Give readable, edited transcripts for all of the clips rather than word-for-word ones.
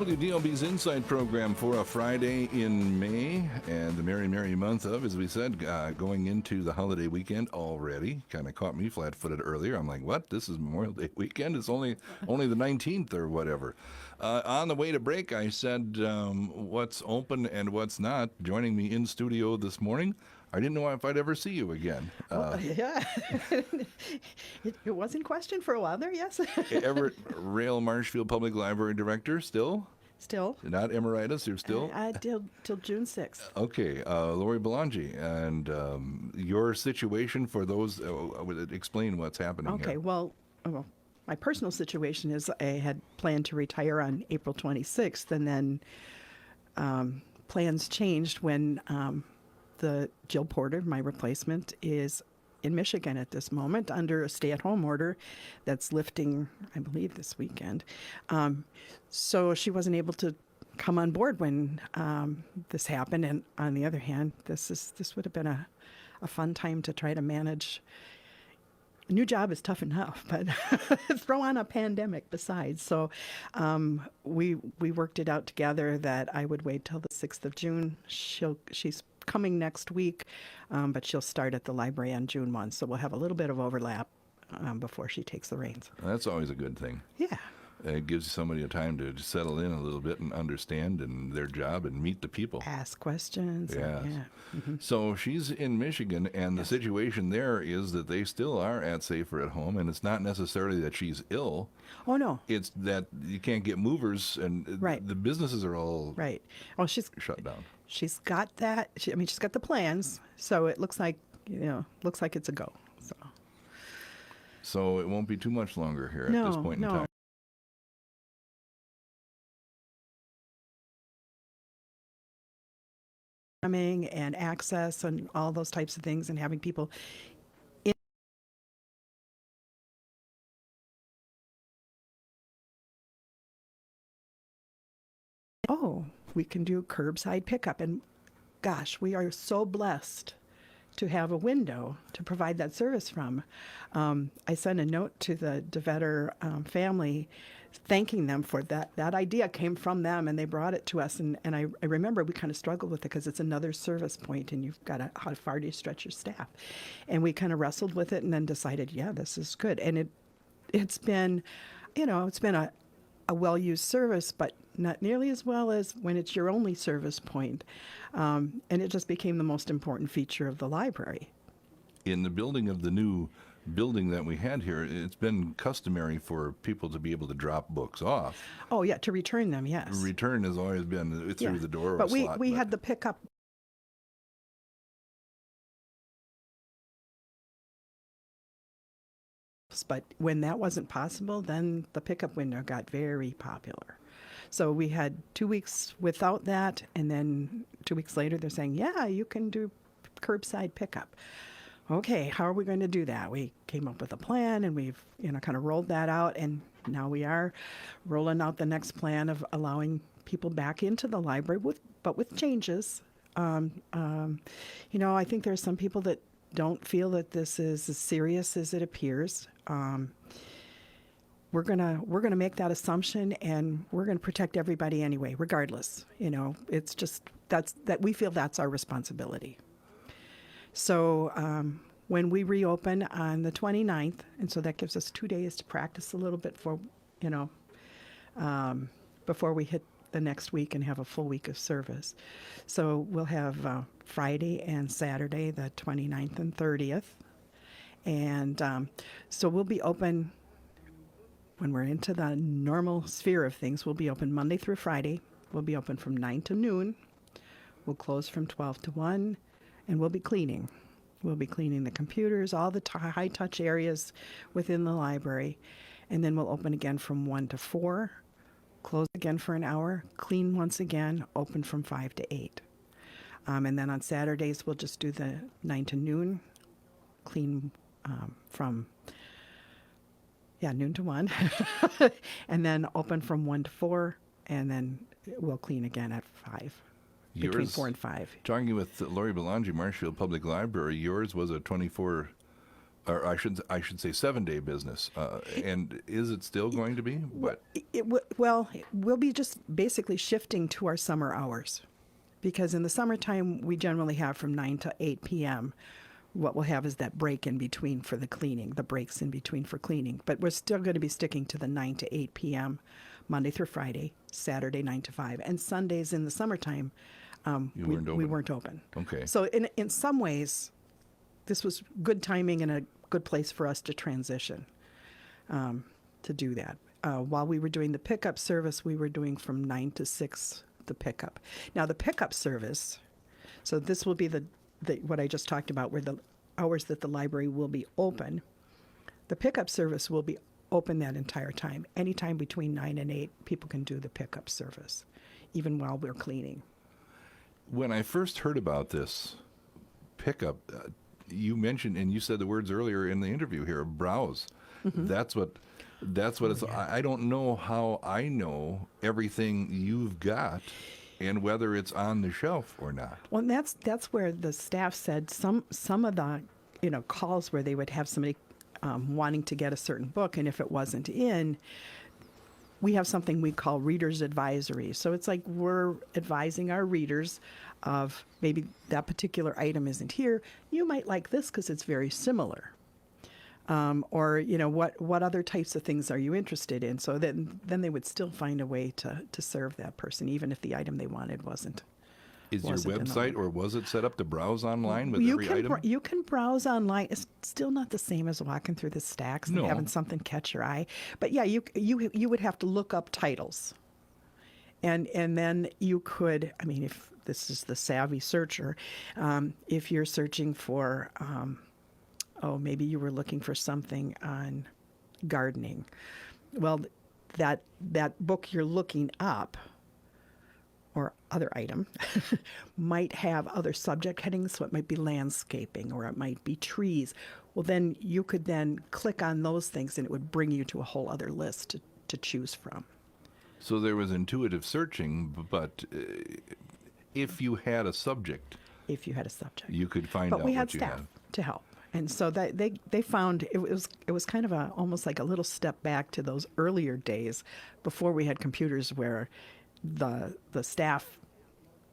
WDLB's Insight program for a Friday in May, and the merry, merry month of, as we said, going into the holiday weekend already. Kind of caught me flat-footed earlier. I'm like, what? This is Memorial Day weekend? It's only the 19th or whatever. On the way to break, I said what's open and what's not. Joining me in studio this morning, I didn't know if I'd ever see you again. Yeah, it was in question for a while there, yes. Everett, Roehl, Marshfield Public Library Director, still? Still. Not emeritus, you're still? Till June 6th. Okay, Lori Bolongia, and your situation for those, explain what's happening Okay, here. well, my personal situation is I had planned to retire on April 26th, and then plans changed when the Jill Porter, my replacement, is in Michigan at this moment under a stay-at-home order that's lifting, I believe, this weekend. So she wasn't able to come on board when this happened. And on the other hand, this would have been a fun time to try to manage. A new job is tough enough, but throw on a pandemic besides. So we worked it out together that I would wait till the 6th of June. She's coming next week, but she'll start at the library on June 1. So we'll have a little bit of overlap before she takes the reins. That's always a good thing. Yeah. It gives somebody a time to settle in a little bit and understand and their job and meet the people. Ask questions. Yes. Yeah. Mm-hmm. So she's in Michigan, and the situation there is that they still are at Safer at Home, and it's not necessarily that she's ill. Oh, no. It's that you can't get movers, and Right. the businesses are all Right. Oh, she's shut down. She's got that. She's got the plans. So it looks like it's a go. So it won't be too much longer here at this point in time. And access and all those types of things, and having people in. Oh, we can do curbside pickup, and gosh, we are so blessed to have a window to provide that service from. I sent a note to the DeVetter family thanking them for that. That idea came from them, and they brought it to us. And I remember we kind of struggled with it because it's another service point, and you've got how far do you stretch your staff? And we kind of wrestled with it and then decided, yeah, this is good. And it's been, a well-used service, but not nearly as well as when it's your only service point. And it just became the most important feature of the library. In the building of the new building that we had here, it's been customary for people to be able to drop books off. Oh, yeah, to return them, yes. Return has always been through the door or but slot. We had the pickup. But when that wasn't possible, then the pickup window got very popular. So we had 2 weeks without that, and then 2 weeks later they're saying, yeah, you can do curbside pickup. Okay, how are we going to do that? We came up with a plan, and we've kind of rolled that out, and now we are rolling out the next plan of allowing people back into the library, but with changes. I think there's some people that don't feel that this is as serious as it appears. We're gonna make that assumption, and we're gonna protect everybody anyway, regardless. It's just that we feel that's our responsibility. So when we reopen on the 29th, and so that gives us 2 days to practice a little bit before we hit the next week and have a full week of service. So we'll have Friday and Saturday, the 29th and 30th. And so we'll be open when we're into the normal sphere of things. We'll be open Monday through Friday. We'll be open from 9 to noon. We'll close from 12 to 1, and we'll be cleaning. We'll be cleaning the computers, all the high-touch areas within the library. And then we'll open again from 1 to 4, close again for an hour, clean once again, open from 5 to 8. And then on Saturdays, we'll just do the 9 to noon, clean from noon to 1, and then open from 1 to 4, and then we'll clean again at 5. Between 4 and 5. Talking with Lori Bolongia, Marshfield Public Library, yours was a or I should say 7-day business. And is it still going to be? But We'll be just basically shifting to our summer hours, because in the summertime we generally have from 9 to 8 p.m. What we'll have is that break in between for the cleaning, the breaks in between for cleaning. But we're still going to be sticking to the 9 to 8 p.m. Monday through Friday, Saturday 9 to 5, and Sundays in the summertime. We weren't open. Okay. So in some ways, this was good timing and a good place for us to transition to do that. While we were doing the pickup service, we were doing from 9 to 6 the pickup. Now the pickup service, so this will be the what I just talked about, where the hours that the library will be open. The pickup service will be open that entire time. Anytime between 9 and 8, people can do the pickup service, even while we're cleaning. When I first heard about this pickup, you mentioned, and you said the words earlier in the interview here, browse. Mm-hmm. That's what it's. Yeah. I don't know how I know everything you've got and whether it's on the shelf or not. Well, and that's where the staff said some of the calls where they would have somebody wanting to get a certain book, and if it wasn't in, we have something we call readers advisory. So it's like we're advising our readers of maybe that particular item isn't here. You might like this because it's very similar. Or what other types of things are you interested in? So then they would still find a way to serve that person, even if the item they wanted wasn't. Is your website, or was it set up to browse online with every item? You can browse online. It's still not the same as walking through the stacks and having something catch your eye. But yeah, you would have to look up titles, and then you could. I mean, if this is the savvy searcher, if you're searching for. Maybe you were looking for something on gardening. Well, that book you're looking up, or other item, might have other subject headings, so it might be landscaping, or it might be trees. Well, then you could then click on those things, and it would bring you to a whole other list to choose from. So there was intuitive searching, but if you had a subject, you could find out what you had. But we had staff to help. And so that they found it was kind of almost like a little step back to those earlier days before we had computers, where the staff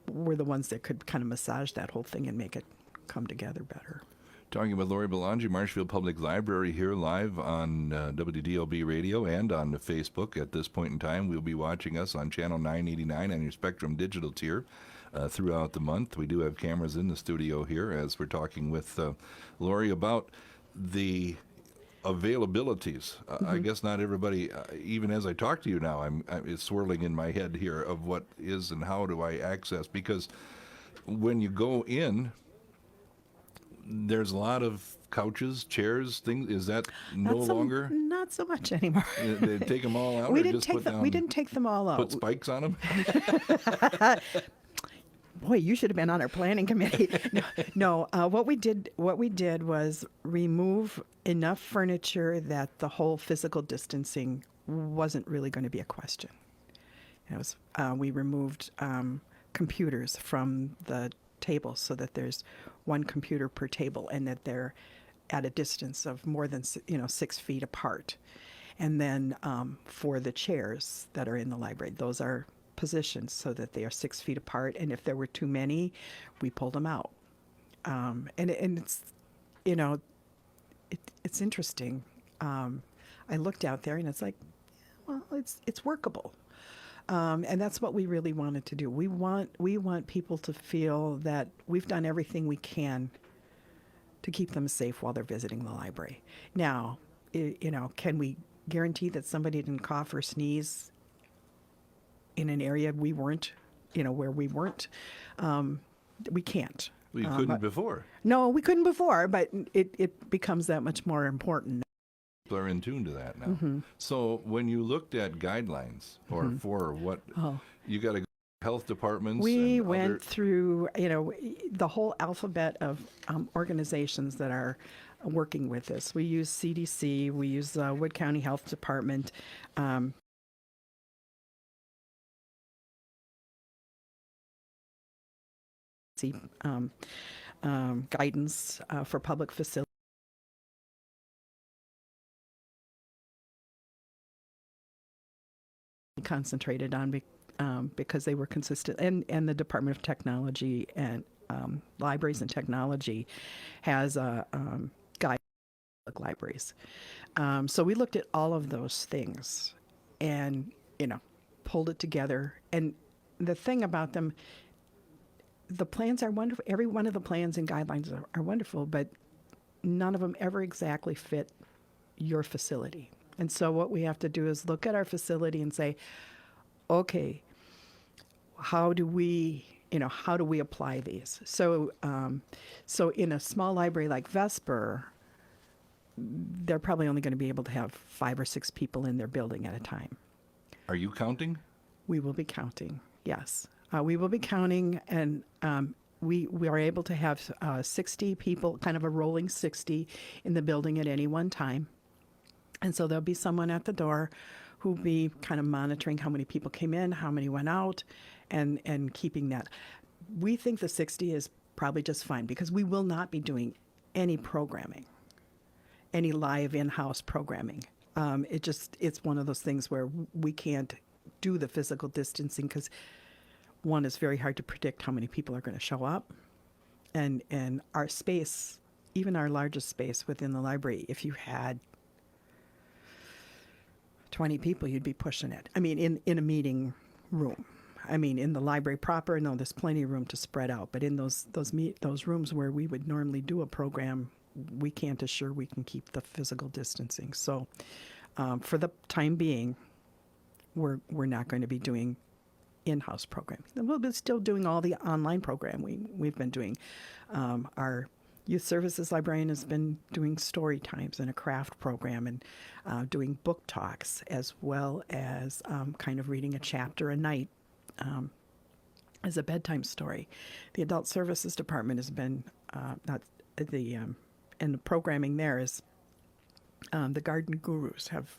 were the ones that could kind of massage that whole thing and make it come together better. Talking with Lori Bolongia, Marshfield Public Library, here live on WDLB Radio and on Facebook. At this point in time, we'll be watching us on Channel 989 on your Spectrum Digital tier. Throughout the month. We do have cameras in the studio here as we're talking with Lori about the availabilities. I guess not everybody, even as I talk to you now, it's swirling in my head here of what is and how do I access, because when you go in, there's a lot of couches, chairs, things. Is that longer? Not so much anymore. They take them all out? We didn't take them all out. Put spikes on them? Boy, you should have been on our planning committee. No, what we did was remove enough furniture that the whole physical distancing wasn't really going to be a question. We removed computers from the table so that there's one computer per table, and that they're at a distance of more than 6 feet apart. And then for the chairs that are in the library, those are positions so that they are 6 feet apart, and if there were too many, we pulled them out. And it's it's interesting. I looked out there and it's like, well, it's workable, and that's what we really wanted to do. We want people to feel that we've done everything we can to keep them safe while they're visiting the library. Now, can we guarantee that somebody didn't cough or sneeze in an area we weren't, where we weren't? We can't. Well, you couldn't before. No, we couldn't before, but it becomes that much more important. People are in tune to that now. Mm-hmm. So when you looked at guidelines, or for what, you got to go to health departments? We went through, the whole alphabet of organizations that are working with this. We use CDC, we use Wood County Health Department, guidance for public facilities. concentrated on because they were consistent, and the Department of Technology and Libraries and Technology has a guide to public libraries. So we looked at all of those things and, pulled it together. And the thing about them, the plans are wonderful. Every one of the plans and guidelines are wonderful, but none of them ever exactly fit your facility. And so what we have to do is look at our facility and say, okay, how do we apply these? So in a small library like Vesper, they're probably only going to be able to have 5 or 6 people in their building at a time. Are you counting? We will be counting, yes. We will be counting, and we are able to have 60 people, kind of a rolling 60 in the building at any one time. And so there'll be someone at the door who'll be kind of monitoring how many people came in, how many went out, and keeping that. We think the 60 is probably just fine because we will not be doing any programming, any live in-house programming. It's one of those things where we can't do the physical distancing because, one, it's very hard to predict how many people are going to show up. And our space, even our largest space within the library, if you had 20 people, you'd be pushing it. I mean, in a meeting room. I mean, in the library proper, no, there's plenty of room to spread out. But in those rooms where we would normally do a program, we can't assure we can keep the physical distancing. So for the time being, we're not going to be doing in-house programming. We'll be still doing all the online program we've been doing. Our youth services librarian has been doing story times and a craft program and doing book talks, as well as kind of reading a chapter a night as a bedtime story. The adult services department has been and the programming there is the garden gurus have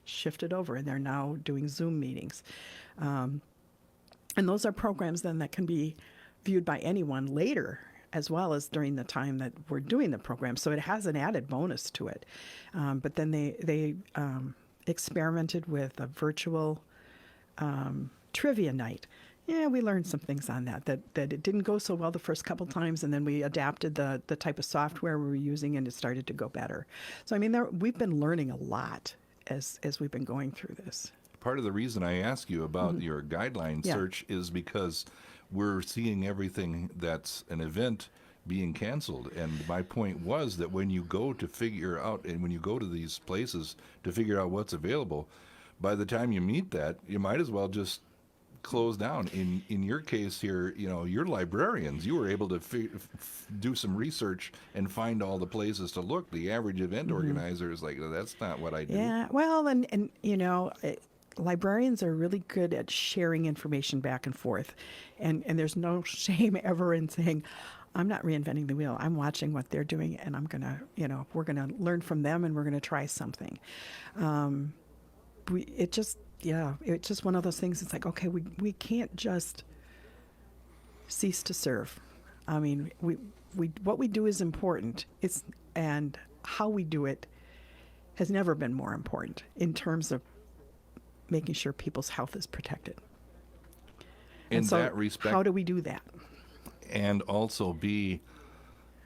shifted over and they're now doing Zoom meetings. And those are programs then that can be viewed by anyone later as well as during the time that we're doing the program. So it has an added bonus to it. But then they experimented with a virtual trivia night. Yeah, we learned some things on that it didn't go so well the first couple times, and then we adapted the type of software we were using, and it started to go better. So, I mean, we've been learning a lot as we've been going through this. Part of the reason I ask you about your guideline search is because we're seeing everything that's an event being canceled. And my point was that when you go to figure out, and when you go to these places to figure out what's available, by the time you meet that, you might as well just close down. In your case here, you're librarians. You were able to do some research and find all the places to look. The average event organizer is like, that's not what I do. Yeah, well, and librarians are really good at sharing information back and forth. And there's no shame ever in saying, I'm not reinventing the wheel. I'm watching what they're doing, and I'm going to, we're going to learn from them, and we're going to try something. It's just one of those things. It's like, okay, we can't just cease to serve. I mean, what we do is important. And how we do it has never been more important in terms of making sure people's health is protected. In that respect, how do we do that? And also be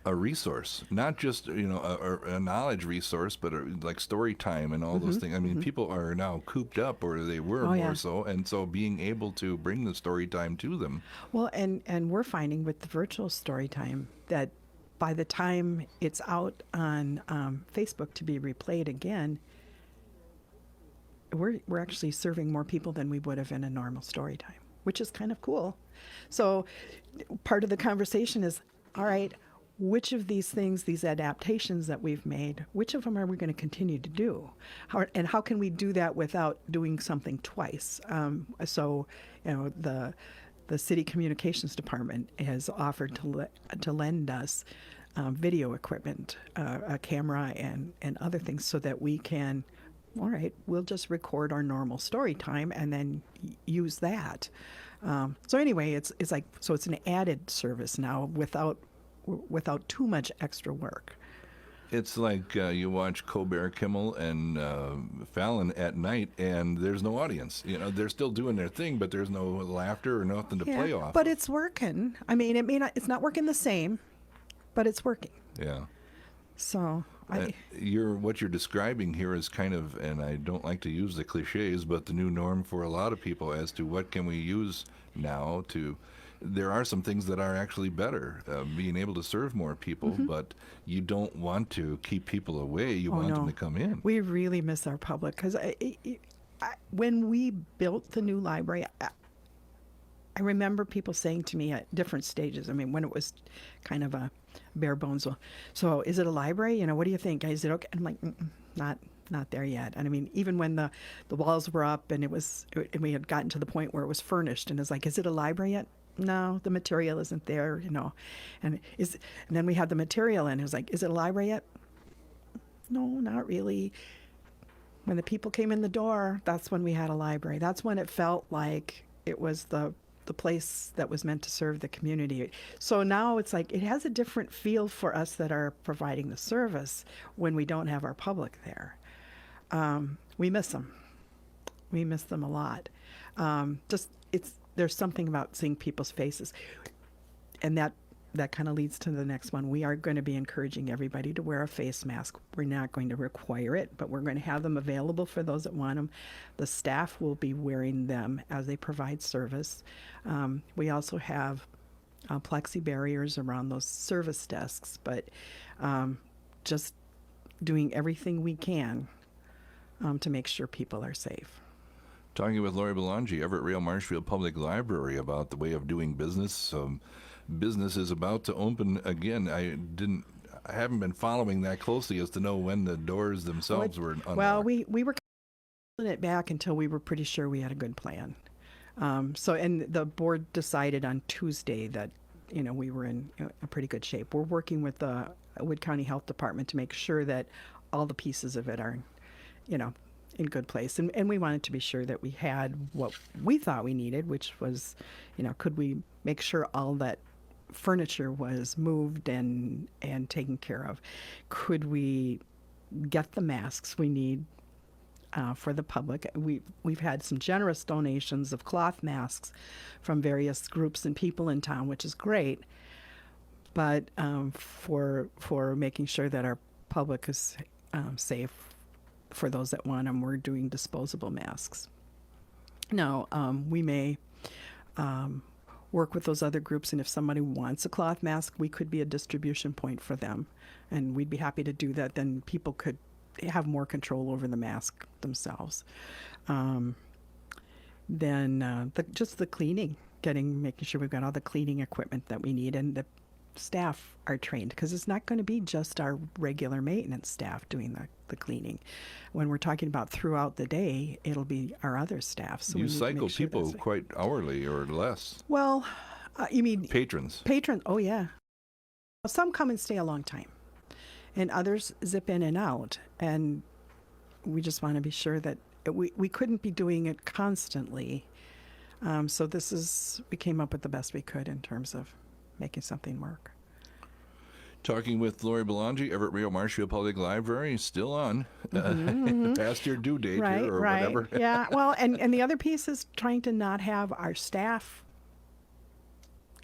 a resource, not just a knowledge resource, but like story time and all those things. I mean, people are now cooped up, or they were more so, and so being able to bring the story time to them. Well, and we're finding with the virtual story time that by the time it's out on Facebook to be replayed again, we're actually serving more people than we would have in a normal story time, which is kind of cool. So part of the conversation is, all right, which of these things, these adaptations that we've made, which of them are we going to continue to do? How can we do that without doing something twice? So the city communications department has offered to lend us video equipment, a camera and other things, so that we can, all right, we'll just record our normal story time and then use that. So anyway, it's like, so it's an added service now without too much extra work. It's like you watch Colbert, Kimmel, and Fallon at night, and there's no audience. You know, they're still doing their thing, but there's no laughter or nothing to play off. But it's working. I mean, it may not, it's not working the same, but it's working. Yeah. So What you're describing here is kind of, and I don't like to use the cliches, but the new norm for a lot of people as to what can we use now to. There are some things that are actually better, being able to serve more people, but you don't want to keep people away. You want them to come in. We really miss our public because when we built the new library, I remember people saying to me at different stages. I mean, when it was kind of a bare bones. So is it a library? You know, what do you think? Is it okay? I'm like, not there yet. And I mean, even when the walls were up and and we had gotten to the point where it was furnished, and it's like, is it a library yet? No, the material isn't there, you know. And then we had the material, and it was like, is it a library yet? No, not really. When the people came in the door, that's when we had a library. That's when it felt like it was the place that was meant to serve the community. So now it's like it has a different feel for us that are providing the service when we don't have our public there. We miss them. We miss them a lot. There's something about seeing people's faces. And that kind of leads to the next one. We are going to be encouraging everybody to wear a face mask. We're not going to require it, but we're going to have them available for those that want them. The staff will be wearing them as they provide service. We also have plexi barriers around those service desks, but just doing everything we can to make sure people are safe. Talking with Lori Bolongia, Everett Roehl Marshfield Public Library, about the way of doing business. Business is about to open again. I haven't been following that closely as to know when the doors themselves were unlocked. Well, we were pulling it back until we were pretty sure we had a good plan. And the board decided on Tuesday that, you know, we were in a pretty good shape. We're working with the Wood County Health Department to make sure that all the pieces of it are, you know, in good place. And we wanted to be sure that we had what we thought we needed, which was, you know, could we make sure all that furniture was moved and taken care of? Could we get the masks we need for the public? We've had some generous donations of cloth masks from various groups and people in town, which is great. But for making sure that our public is safe for those that want them, we're doing disposable masks. Now, we may work with those other groups, and if somebody wants a cloth mask, we could be a distribution point for them, and we'd be happy to do that. Then people could have more control over the mask themselves. Just the cleaning, making sure we've got all the cleaning equipment that we need, and the staff are trained, because it's not going to be just our regular maintenance staff doing the cleaning. When we're talking about throughout the day, it'll be our other staff. So you cycle people quite hourly or less. Well, you mean patrons? Patrons, oh yeah. Some come and stay a long time, and others zip in and out. And we just want to be sure that we couldn't be doing it constantly. So we came up with the best we could in terms of making something work. Talking with Lori Bolongia, Everett Roehl Marshfield Public Library, still on, past your due date here or whatever. Yeah, well, and the other piece is trying to not have our staff,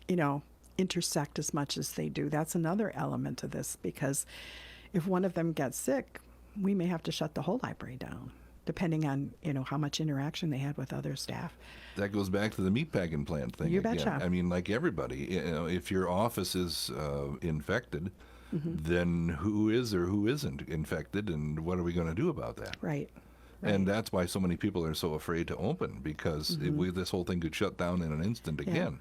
you know, intersect as much as they do. That's another element of this, because if one of them gets sick, we may have to shut the whole library down, depending on, you know, how much interaction they had with other staff. That goes back to the meatpacking plant thing You again. betcha. I mean, like everybody, you know, if your office is infected, then who is or who isn't infected, and what are we going to do about that? Right. And that's why so many people are so afraid to open, because this whole thing could shut down in an instant again.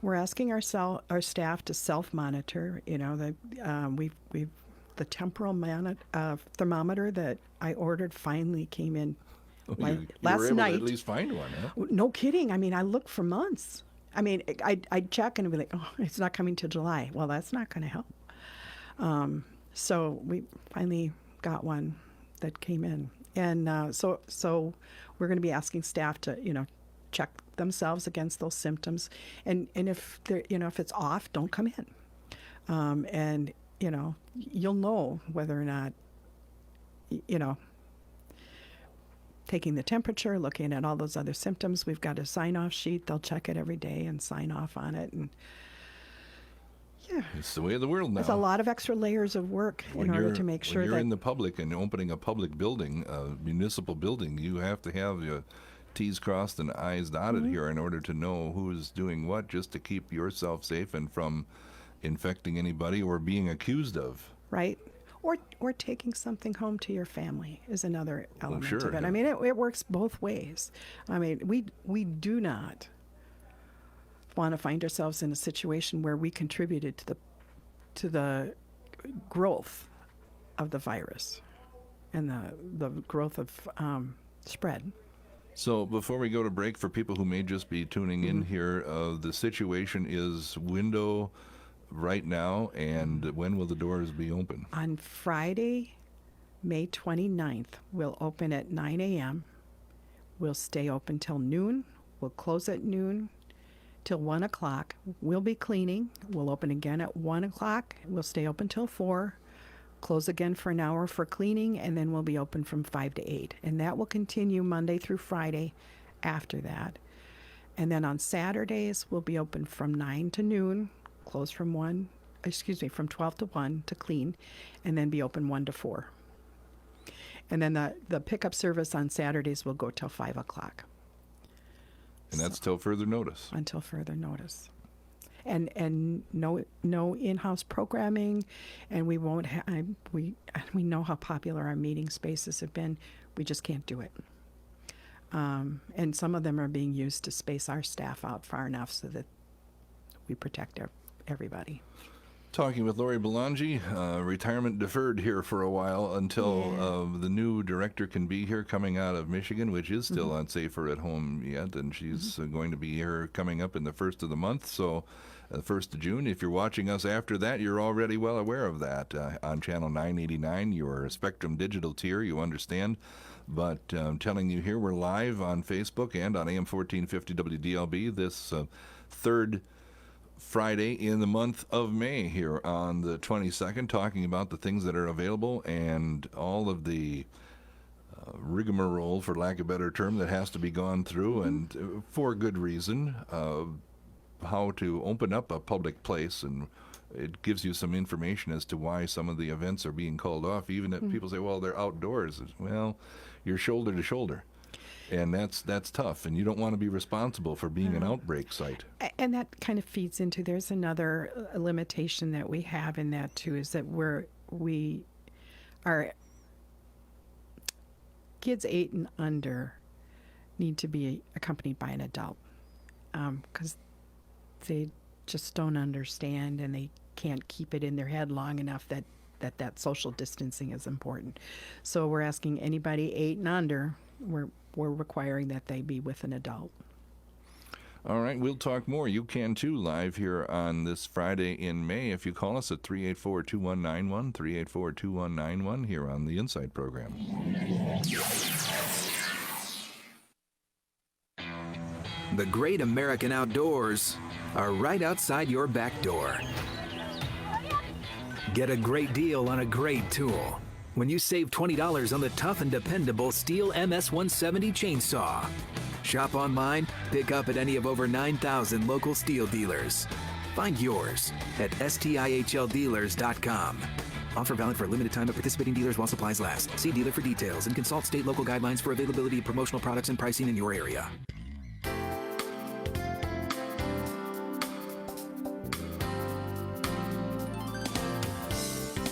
We're asking our staff to self-monitor. You know, the temporal thermometer that I ordered finally came in last you were able night. to at least find one, huh? No kidding. I mean, I looked for months. I mean, I'd check and be like, oh, it's not coming till July. Well, that's not going to help. So we finally got one that came in. And so we're going to be asking staff to, you know, check themselves against those symptoms. And if they're, you know, if it's off, don't come in. And you'll know whether or not, you know, taking the temperature, looking at all those other symptoms. We've got a sign-off sheet. They'll check it every day and sign off on it. And yeah, It's the way of the world now. there's a lot of extra layers of work in order to make sure when you're that in the public and opening a public building, a municipal building, you have to have your T's crossed and I's dotted here in order to know who's doing what, just to keep yourself safe and from infecting anybody or being accused of. right? Or taking something home to your family is another element sure, of it. yeah. I mean, it works both ways. I mean, we do not want to find ourselves in a situation where we contributed to the growth of the virus and the growth of spread. So before we go to break, for people who may just be tuning in here, the situation is window right now, and when will the doors be open? On Friday, May 29th, we'll open at 9 a.m. We'll stay open till noon. We'll close at noon till 1 o'clock. We'll be cleaning. We'll open again at 1 o'clock. We'll stay open till 4. Close again for an hour for cleaning, and then we'll be open from 5 to 8. And that will continue Monday through Friday after that. And then on Saturdays, we'll be open from 9 to noon, close from 12 to 1 to clean, and then be open 1 to 4. And then the pickup service on Saturdays will go till 5 o'clock. And that's till further notice. Until further notice. And no in-house programming, and we won't we know how popular our meeting spaces have been. We just can't do it. And some of them are being used to space our staff out far enough so that we protect everybody. Talking with Lori Bolongia, retirement deferred here for a while until the new director can be here, coming out of Michigan, which is still unsafe or at home yet, and she's going to be here coming up in the first of the month, so the 1st of June. If you're watching us after that, you're already well aware of that. On Channel 989, your Spectrum Digital tier, you understand. But I'm telling you here, we're live on Facebook and on AM 1450 WDLB this third Friday in the month of May here on the 22nd, talking about the things that are available and all of the rigmarole, for lack of a better term, that has to be gone through, and for good reason, how to open up a public place. And it gives you some information as to why some of the events are being called off, even if people say, well, they're outdoors. Well, you're shoulder to shoulder. And that's tough, and you don't want to be responsible for being an outbreak site. And that kind of feeds into, there's another limitation that we have in that too, is that we are kids 8 and under need to be accompanied by an adult, because they just don't understand, and they can't keep it in their head long enough that social distancing is important. So we're asking anybody 8 and under, we're requiring that they be with an adult. All right, we'll talk more. You can too, live here on this Friday in May. If you call us at 384-2191, 384-2191 here on the Insight program. The great American outdoors are right outside your back door. Get a great deal on a great tool when you save $20 on the tough and dependable Stihl MS-170 chainsaw. Shop online, pick up at any of over 9,000 local Stihl dealers. Find yours at stihldealers.com. Offer valid for a limited time at participating dealers while supplies last. See dealer for details and consult state local guidelines for availability of promotional products and pricing in your area.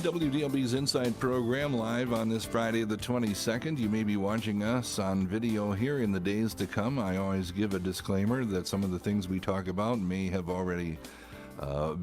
WDLB's Inside program live on this Friday the 22nd. You may be watching us on video here in the days to come. I always give a disclaimer that some of the things we talk about may have already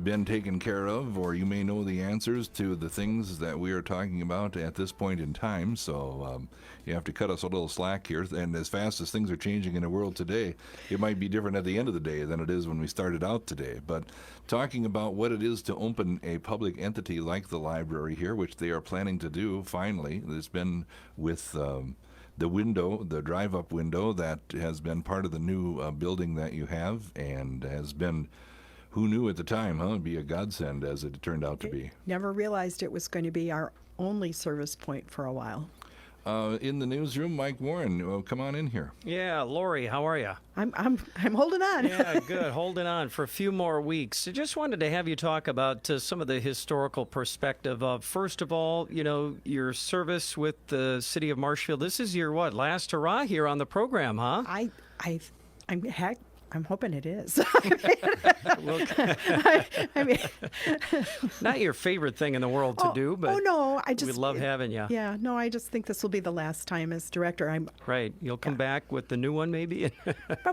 been taken care of, or you may know the answers to the things that we are talking about at this point in time. So you have to cut us a little slack here. And as fast as things are changing in the world today, it might be different at the end of the day than it is when we started out today. But talking about what it is to open a public entity like the library here, which they are planning to do finally. It's been with the window, the drive-up window that has been part of the new building that you have, and has been Who knew at the time, huh? It'd be a godsend as it turned out to be. Never realized it was going to be our only service point for a while. In the newsroom, Mike Warren, well, come on in here. Yeah, Lori, how are you? I'm holding on. Yeah, good. Holding on for a few more weeks. I just wanted to have you talk about some of the historical perspective of, first of all, your service with the city of Marshfield. This is your, last hurrah here on the program, huh? I'm hoping it is. Not your favorite thing in the world to do, but we love having you. Yeah, no, I just think this will be the last time as director. Right. You'll come back with the new one, maybe?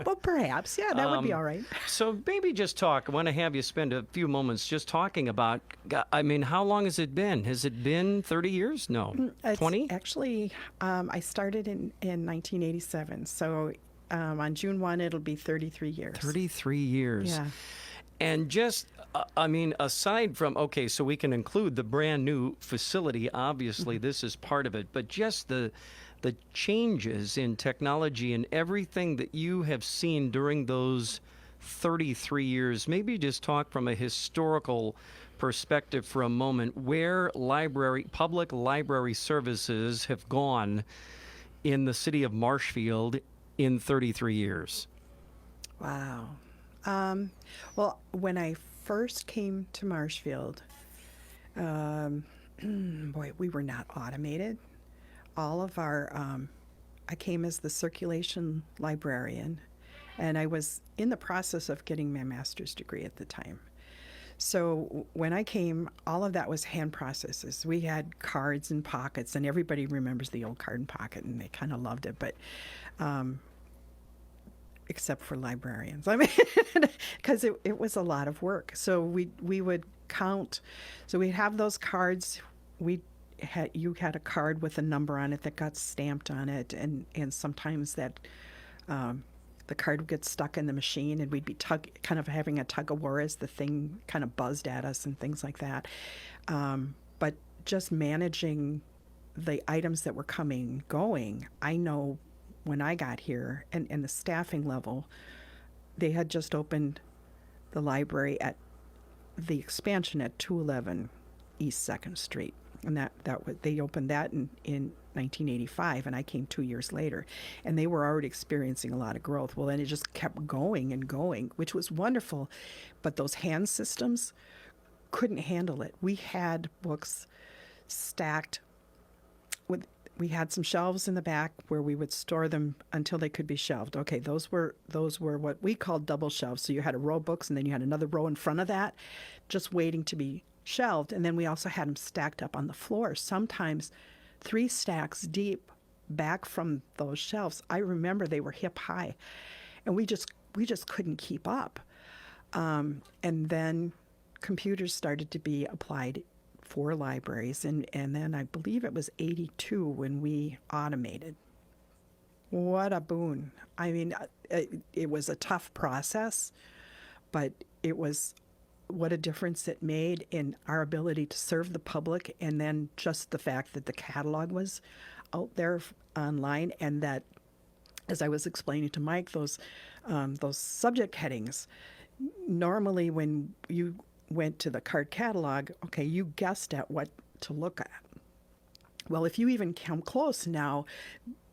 Well, perhaps. Yeah, that would be all right. So maybe just talk. I want to have you spend a few moments just talking about, how long has it been? Has it been 30 years? No. 20? Actually, I started in 1987, so on June 1, it'll be 33 years. 33 years. Yeah. And just, aside from, so we can include the brand new facility, obviously this is part of it, but just the changes in technology and everything that you have seen during those 33 years, maybe just talk from a historical perspective for a moment where public library services have gone in the city of Marshfield in 33 years. Wow. Well, when I first came to Marshfield, we were not automated. All of our, I came as the circulation librarian, and I was in the process of getting my master's degree at the time. So when I came, all of that was hand processes. We had cards and pockets, and everybody remembers the old card and pocket, and they kind of loved it, but except for librarians. Because it was a lot of work. So we would count. So we'd have those cards. You had a card with a number on it that got stamped on it, and sometimes that the card would get stuck in the machine, and we'd be kind of having a tug of war as the thing kind of buzzed at us and things like that. But just managing the items that were going, I know when I got here and the staffing level, they had just opened the library at the expansion at 211 East 2nd Street. And they opened that in 1985, and I came 2 years later. And they were already experiencing a lot of growth. Well, then it just kept going and going, which was wonderful. But those hand systems couldn't handle it. We had books stacked we had some shelves in the back where we would store them until they could be shelved. Okay, those were what we called double shelves. So you had a row of books, and then you had another row in front of that, just waiting to be shelved. And then we also had them stacked up on the floor, sometimes 3 stacks deep back from those shelves. I remember they were hip high, and we just couldn't keep up. And then computers started to be applied for libraries, and then I believe it was 82 when we automated. What a boon. I mean, it was a tough process, but it was what a difference it made in our ability to serve the public, and then just the fact that the catalog was out there online, and that, as I was explaining to Mike, those subject headings, normally when you went to the card catalog, okay, you guessed at what to look at. Well, if you even come close now,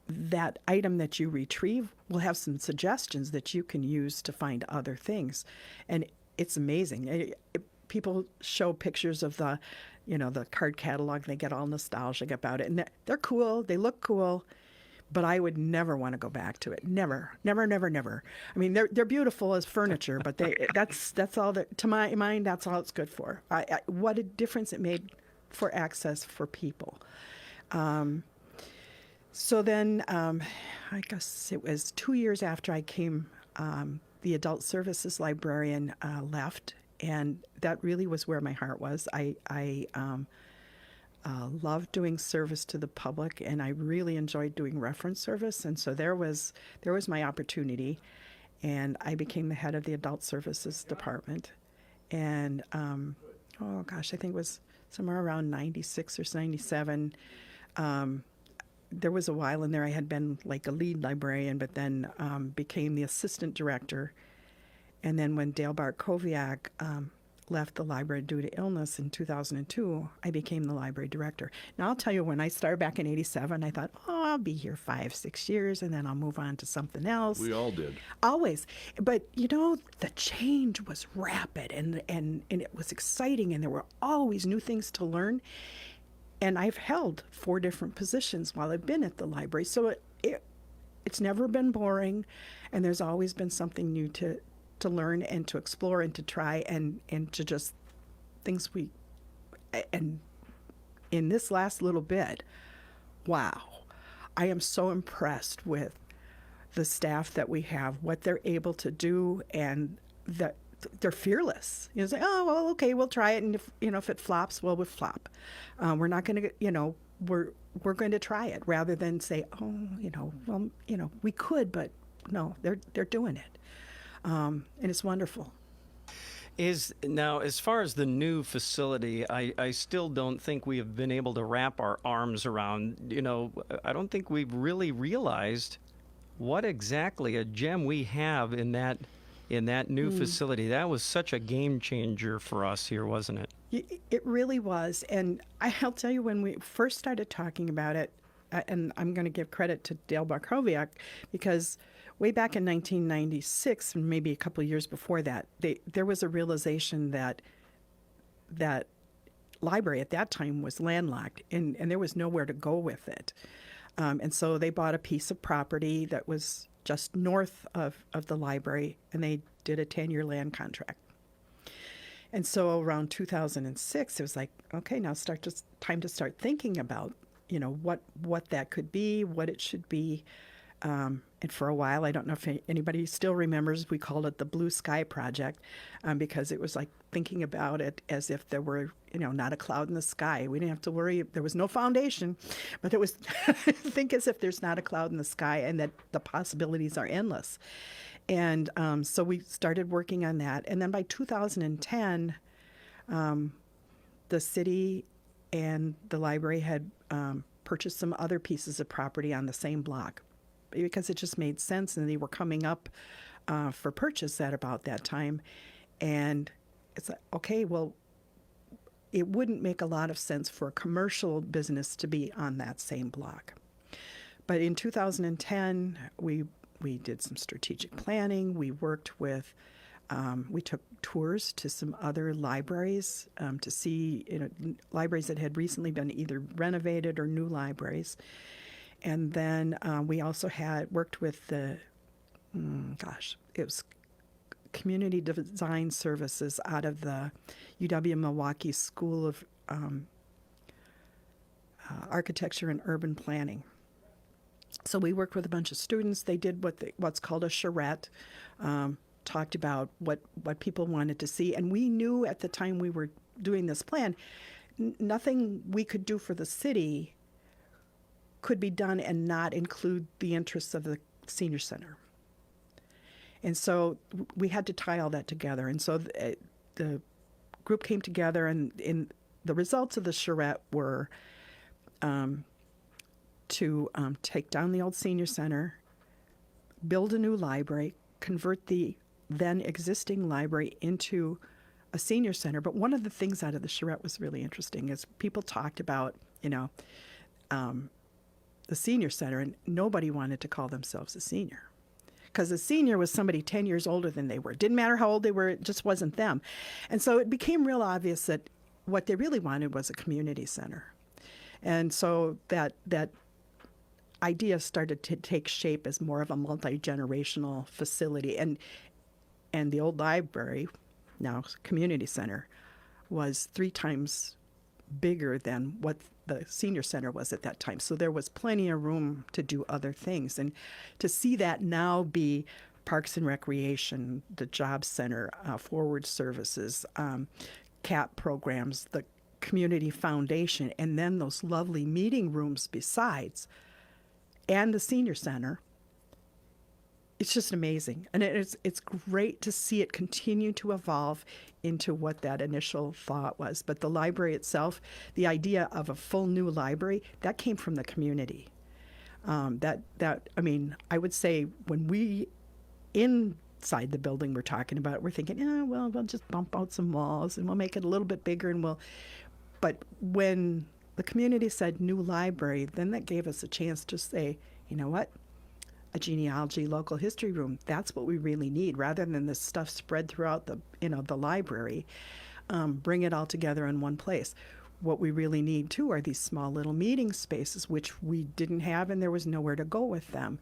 that item that you retrieve will have some suggestions that you can use to find other things. And it's amazing. People show pictures of the card catalog. They get all nostalgic about it. And they're cool. They look cool. But I would never want to go back to it. Never, never, never, never. I mean, they're beautiful as furniture, but that's all that, to my mind, that's all it's good for. What a difference it made for access for people. So then, I guess it was 2 years after I came, the adult services librarian left, and that really was where my heart was. I loved doing service to the public, and I really enjoyed doing reference service. And so there was my opportunity, and I became the head of the adult services department. And I think it was somewhere around 96 or 97. There was a while in there I had been like a lead librarian, but then became the assistant director. And then when Dale Bartkowiak left the library due to illness in 2002, I became the library director. Now, I'll tell you, when I started back in 87, I thought, oh, I'll be here 5-6 years, and then I'll move on to something else. We all did. Always. But, the change was rapid, and it was exciting, and there were always new things to learn. And I've held 4 different positions while I've been at the library. So it's never been boring, and there's always been something new to learn and to explore and to try and to just things and in this last little bit, wow, I am so impressed with the staff that we have, what they're able to do, and that they're fearless. It's like, oh, well, okay, we'll try it, and if it flops, well, we'll flop. We're not going to, we're going to try it, rather than say, oh, well, we could, but no, they're doing it. And it's wonderful. Now, as far as the new facility, I still don't think we have been able to wrap our arms around, I don't think we've really realized what exactly a gem we have in that new facility. That was such a game changer for us here, wasn't it? It really was. And I'll tell you, when we first started talking about it, and I'm going to give credit to Dale Bartkowiak, because way back in 1996, and maybe a couple of years before that, there was a realization that library at that time was landlocked, and there was nowhere to go with it. And so they bought a piece of property that was just north of the library, and they did a 10-year land contract. And so around 2006, it was like, okay, now time to start thinking about, what that could be, what it should be. And for a while, I don't know if anybody still remembers, we called it the Blue Sky Project, because it was like thinking about it as if there were, not a cloud in the sky. We didn't have to worry. There was no foundation, but it was think as if there's not a cloud in the sky, and that the possibilities are endless. And so we started working on that. And then by 2010, the city and the library had purchased some other pieces of property on the same block, because it just made sense, and they were coming up for purchase at about that time. And it's like, okay, well, it wouldn't make a lot of sense for a commercial business to be on that same block. But in 2010, we did some strategic planning. We worked with, we took tours to some other libraries to see libraries that had recently been either renovated or new libraries. And then we also had worked with it was Community Design Services out of the UW-Milwaukee School of Architecture and Urban Planning. So we worked with a bunch of students. They did what's called a charrette, talked about what people wanted to see. And we knew at the time we were doing this plan, nothing we could do for the city could be done and not include the interests of the senior center. And so we had to tie all that together. And so the group came together, and the results of the charrette were to take down the old senior center, build a new library, convert the then existing library into a senior center. But one of the things out of the charrette was really interesting is people talked about, the senior center, and nobody wanted to call themselves a senior, because a senior was somebody 10 years older than they were. It didn't matter how old they were, it just wasn't them. And so it became real obvious that what they really wanted was a community center. And so that idea started to take shape as more of a multi-generational facility. And the old library, now community center, was 3 times bigger than what the senior center was at that time. So there was plenty of room to do other things. And to see that now be Parks and Recreation, the Job Center, Forward Services, CAP programs, the Community Foundation, and then those lovely meeting rooms besides, and the senior center, it's just amazing. And it's great to see it continue to evolve into what that initial thought was. But the library itself, the idea of a full new library, that came from the community. I would say when we, in outside the building we're talking about. We're thinking, yeah, well, we'll just bump out some walls and we'll make it a little bit bigger and we'll. But when the community said new library, then that gave us a chance to say, you know what? A genealogy local history room. That's what we really need, rather than this stuff spread throughout the library. Bring it all together in one place. What we really need too are these small little meeting spaces, which we didn't have, and there was nowhere to go with them.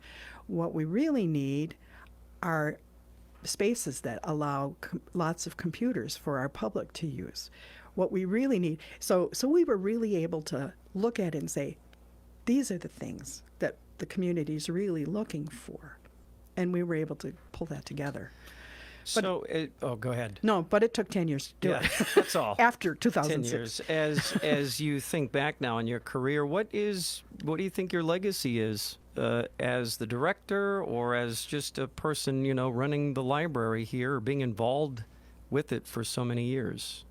What we really need are spaces that allow lots of computers for our public to use. What we really need, so we were really able to look at it and say, these are the things that the community is really looking for, and we were able to pull that together. So, go ahead. No, but it took 10 years to do it. That's all. After 10 2006. years. As you think back now in your career, what do you think your legacy is as the director, or as just a person, running the library here, or being involved with it for so many years?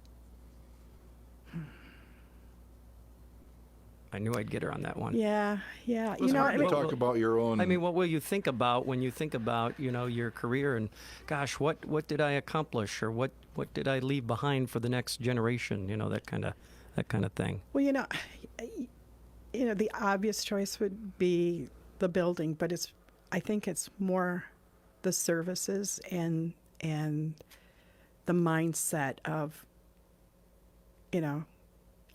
I knew I'd get her on that one. Yeah. Talk about your own. I mean, what will you think about when you think about, your career and, gosh, what did I accomplish, or what did I leave behind for the next generation? That kind of thing. Well, the obvious choice would be the building, but I think it's more the services and the mindset of,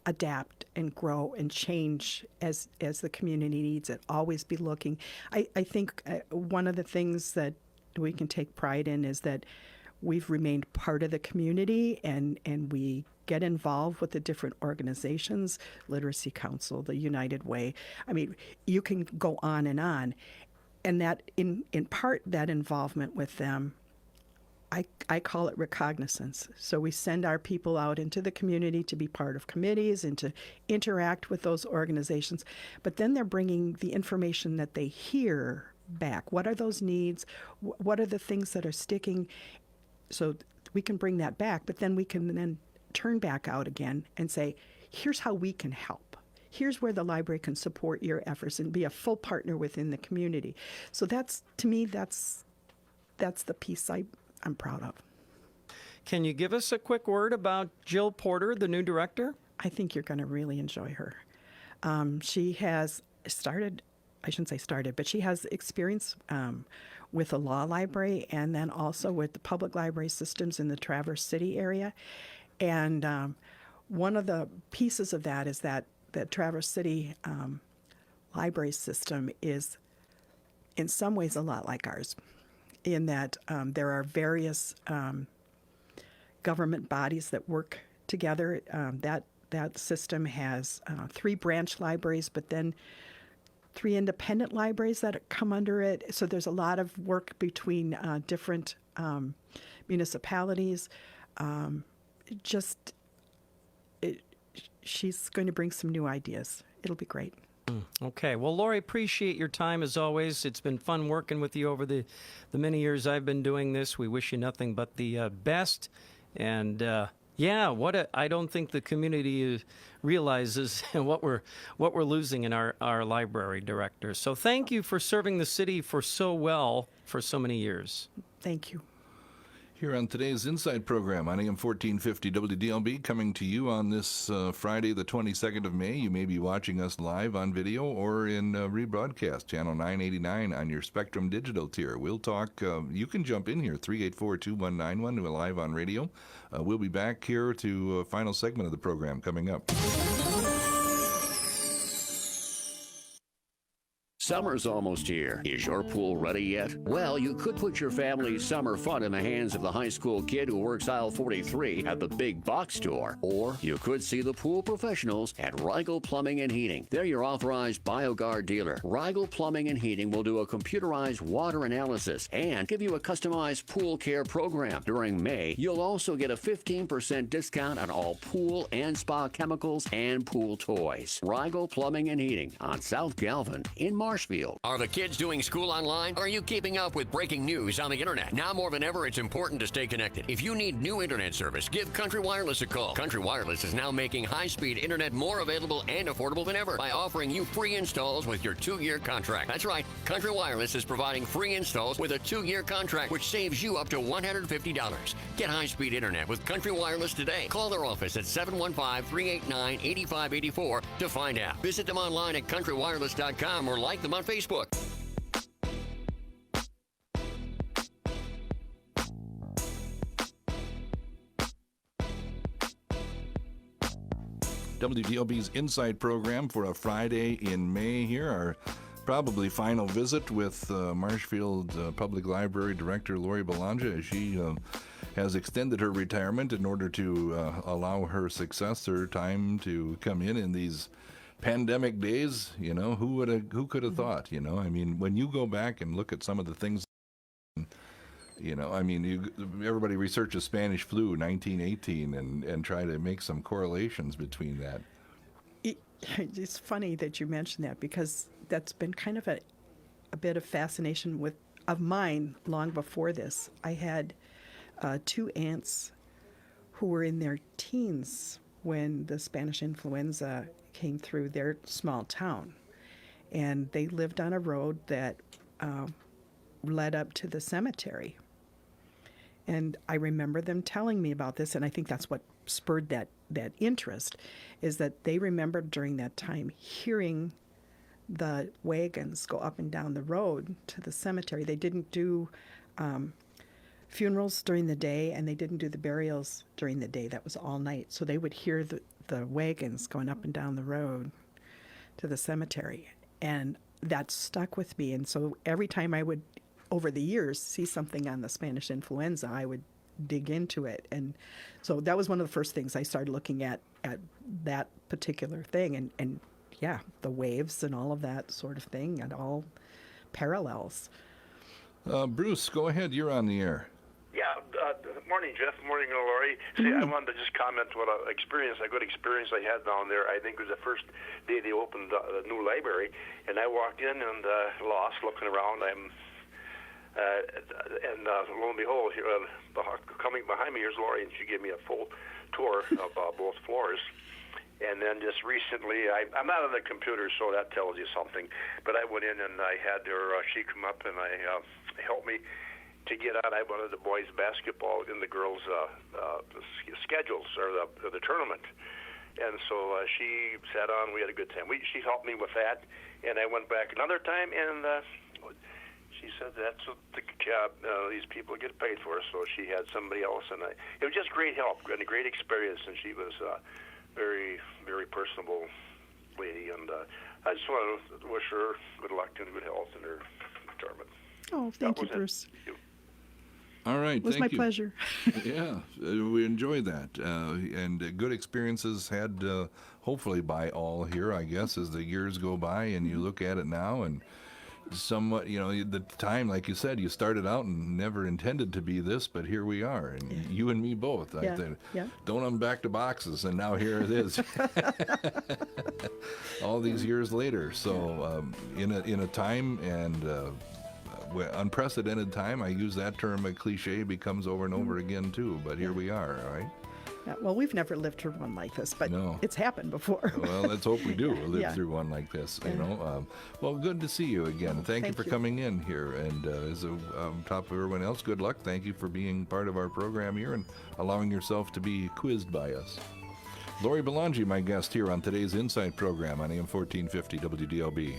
adapt and grow and change as the community needs it. Always be looking. I think one of the things that we can take pride in is that we've remained part of the community, and we get involved with the different organizations, Literacy Council, the United Way. I mean, you can go on. And that in part, that involvement with them, I call it recognizance. So we send our people out into the community to be part of committees and to interact with those organizations. But then they're bringing the information that they hear back. What are those needs? What are the things that are sticking? So we can bring that back, but then we can then turn back out again and say, here's how we can help. Here's where the library can support your efforts and be a full partner within the community. So that's, to me, that's the piece I'm proud of. Can you give us a quick word about Jill Porter, the new director? I think you're going to really enjoy her. She has started, I shouldn't say started, but she has experience with the law library and then also with the public library systems in the Traverse City area. And one of the pieces of that is that the Traverse City library system is in some ways a lot like ours, in that there are various government bodies that work together. That system has 3 branch libraries, but then 3 independent libraries that come under it. So there's a lot of work between different municipalities. She's going to bring some new ideas. It'll be great. Okay. Well, Lori, appreciate your time as always. It's been fun working with you over the many years I've been doing this. We wish you nothing but the best. And I don't think the community realizes what we're losing in our library director. So thank you for serving the city so well for so many years. Thank you. Here on today's Inside program on AM 1450 WDLB, coming to you on this Friday, the 22nd of May. You may be watching us live on video or in rebroadcast, channel 989 on your Spectrum Digital tier. We'll talk, you can jump in here, 384-2191, we're live on radio. We'll be back here to final segment of the program coming up. Summer's almost here. Is your pool ready yet? Well, you could put your family's summer fun in the hands of the high school kid who works aisle 43 at the big box store. Or you could see the pool professionals at Roehl Plumbing and Heating. They're your authorized BioGuard dealer. Roehl Plumbing and Heating will do a computerized water analysis and give you a customized pool care program. During May, you'll also get a 15% discount on all pool and spa chemicals and pool toys. Roehl Plumbing and Heating on South Galvin in Marshall. Marshfield. Are the kids doing school online? Are you keeping up with breaking news on the internet? Now more than ever, it's important to stay connected. If you need new internet service, give Country Wireless a call. Country Wireless is now making high-speed internet more available and affordable than ever by offering you free installs with your 2-year contract. That's right. Country Wireless is providing free installs with a 2-year contract, which saves you up to $150. Get high-speed internet with Country Wireless today. Call their office at 715-389-8584 to find out. Visit them online at countrywireless.com or like them on Facebook. WDLB's Insight program for a Friday in May here. Our probably final visit with Marshfield Public Library Director Lori Bolongia as she has extended her retirement in order to allow her successor time to come in these pandemic days. You know, who could have thought? You know, I mean, when you go back and look at some of the things. You know, I mean, everybody researches Spanish flu 1918 and try to make some correlations between that. It's funny that you mention that because that's been kind of a bit of fascination of mine long before this. I had 2 aunts who were in their teens when the Spanish influenza came through their small town. And they lived on a road that led up to the cemetery. And I remember them telling me about this, and I think that's what spurred that interest, is that they remembered during that time hearing the wagons go up and down the road to the cemetery. They didn't do funerals during the day, and they didn't do the burials during the day. That was all night. So they would hear the wagons going up and down the road to the cemetery. And that stuck with me. And so every time I would, over the years, see something on the Spanish influenza, I would dig into it. And so that was one of the first things I started looking at that particular thing. And yeah, the waves and all of that sort of thing, and all parallels. Bruce, go ahead. You're on the air. Yeah. Morning, Jeff. Morning, Lori. See, I wanted to just comment what a good experience I had down there. I think it was the first day they opened the new library, and I walked in and lost, looking around. And lo and behold, here, coming behind me, here's Lori, and she gave me a full tour of both floors. And then just recently, I'm not on the computer, so that tells you something. But I went in and I had her, she come up and helped me to get on. I wanted the boys' basketball in the girls' schedules or the tournament. And so she sat on. We had a good time. She helped me with that. And I went back another time, and she said that's what the job these people get paid for. So she had somebody else, and it was just great help and a great experience. And she was very, very personable lady. And I just want to wish her good luck and good health in her retirement. Oh, thank you, Bruce. Thank you. All right, It was my pleasure. Yeah, we enjoyed that. And good experiences had, hopefully, by all here, I guess, as the years go by and you look at it now. And somewhat, the time, like you said, you started out and never intended to be this, but here we are. And you and me both. I said, don't unback the boxes. And now here it is. All these years later. So in a time and unprecedented time, I use that term, a cliche becomes over and over again too, but here we are, all right? Yeah, well, we've never lived through one like this, but No. it's happened before. Well, let's hope we do live Yeah. through one like this, Well, good to see you again. Thank you Thank for you. coming in here, and as a top of everyone else, good luck. Thank you for being part of our program here and allowing yourself to be quizzed by us. Lori Bolongia, my guest here on today's Insight program on AM 1450 WDLB.